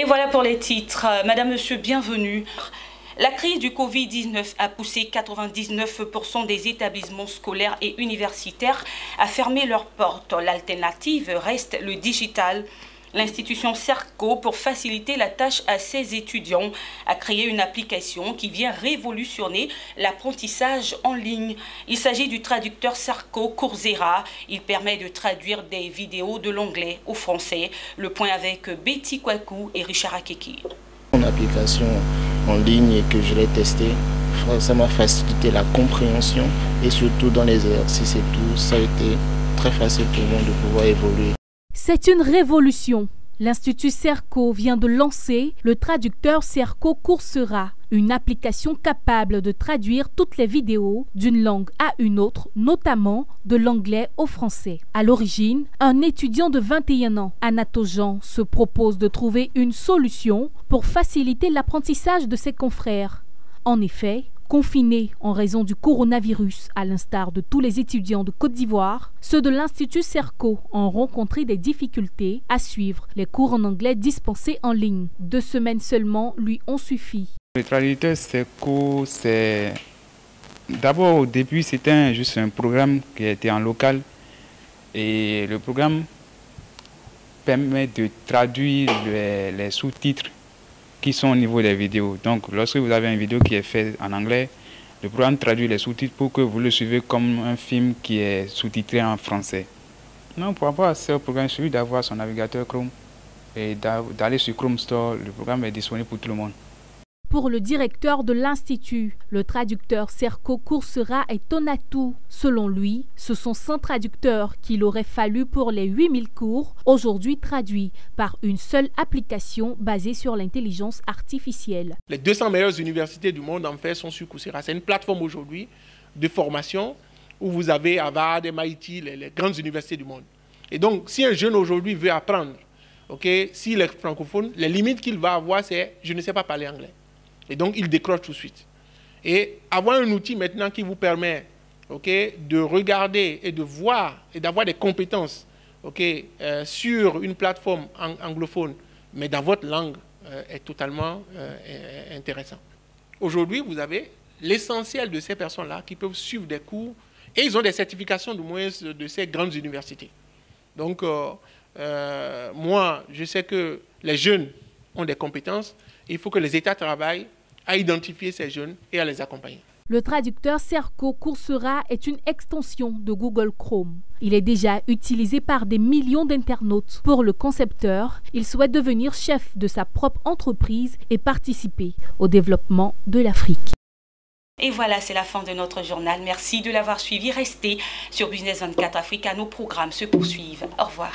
voilà pour les titres. Madame, monsieur, bienvenue. La crise du Covid-19 a poussé 99% des établissements scolaires et universitaires à fermer leurs portes. L'alternative reste le digital. L'institution Serco, pour faciliter la tâche à ses étudiants, a créé une application qui vient révolutionner l'apprentissage en ligne. Il s'agit du traducteur Serco Coursera. Il permet de traduire des vidéos de l'anglais au français. Le point avec Betty Kwaku et Richard Akeki. Une application en ligne que je l'ai testée, ça m'a facilité la compréhension et surtout dans les exercices et tout, ça a été très facile pour moi de pouvoir évoluer. C'est une révolution. L'Institut Serco vient de lancer le traducteur Serco Coursera, une application capable de traduire toutes les vidéos d'une langue à une autre, notamment de l'anglais au français. À l'origine, un étudiant de 21 ans, Anato Jean, se propose de trouver une solution pour faciliter l'apprentissage de ses confrères. En effet, confinés en raison du coronavirus, à l'instar de tous les étudiants de Côte d'Ivoire, ceux de l'Institut Serco ont rencontré des difficultés à suivre les cours en anglais dispensés en ligne. 2 semaines seulement lui ont suffi. Le traducteur Serco, c'est... D'abord, au début, c'était juste un programme qui était en local. Et le programme permet de traduire les sous-titres qui sont au niveau des vidéos. Donc, lorsque vous avez une vidéo qui est faite en anglais, le programme traduit les sous-titres pour que vous le suivez comme un film qui est sous-titré en français. Non, pour avoir ce programme, il suffit d'avoir son navigateur Chrome et d'aller sur Chrome Store. Le programme est disponible pour tout le monde. Pour le directeur de l'Institut, le traducteur Serco Coursera est un atout. Selon lui, ce sont 100 traducteurs qu'il aurait fallu pour les 8000 cours, aujourd'hui traduits par une seule application basée sur l'intelligence artificielle. Les 200 meilleures universités du monde en fait sont sur Coursera. C'est une plateforme aujourd'hui de formation où vous avez Harvard, MIT, les grandes universités du monde. Et donc, si un jeune aujourd'hui veut apprendre, s'il est francophone, les limites qu'il va avoir, c'est « je ne sais pas parler anglais ». Et donc, il décroche tout de suite. Et avoir un outil maintenant qui vous permet de regarder et de voir et d'avoir des compétences sur une plateforme anglophone, mais dans votre langue, est totalement intéressant. Aujourd'hui, vous avez l'essentiel de ces personnes-là qui peuvent suivre des cours et ils ont des certifications du moins de ces grandes universités. Donc, moi, je sais que les jeunes ont des compétences. Il faut que les États travaillent à identifier ces jeunes et à les accompagner. Le traducteur Serco Coursera est une extension de Google Chrome. Il est déjà utilisé par des millions d'internautes. Pour le concepteur, il souhaite devenir chef de sa propre entreprise et participer au développement de l'Afrique. Et voilà, c'est la fin de notre journal. Merci de l'avoir suivi. Restez sur Business 24 Africa. Nos programmes se poursuivent. Au revoir.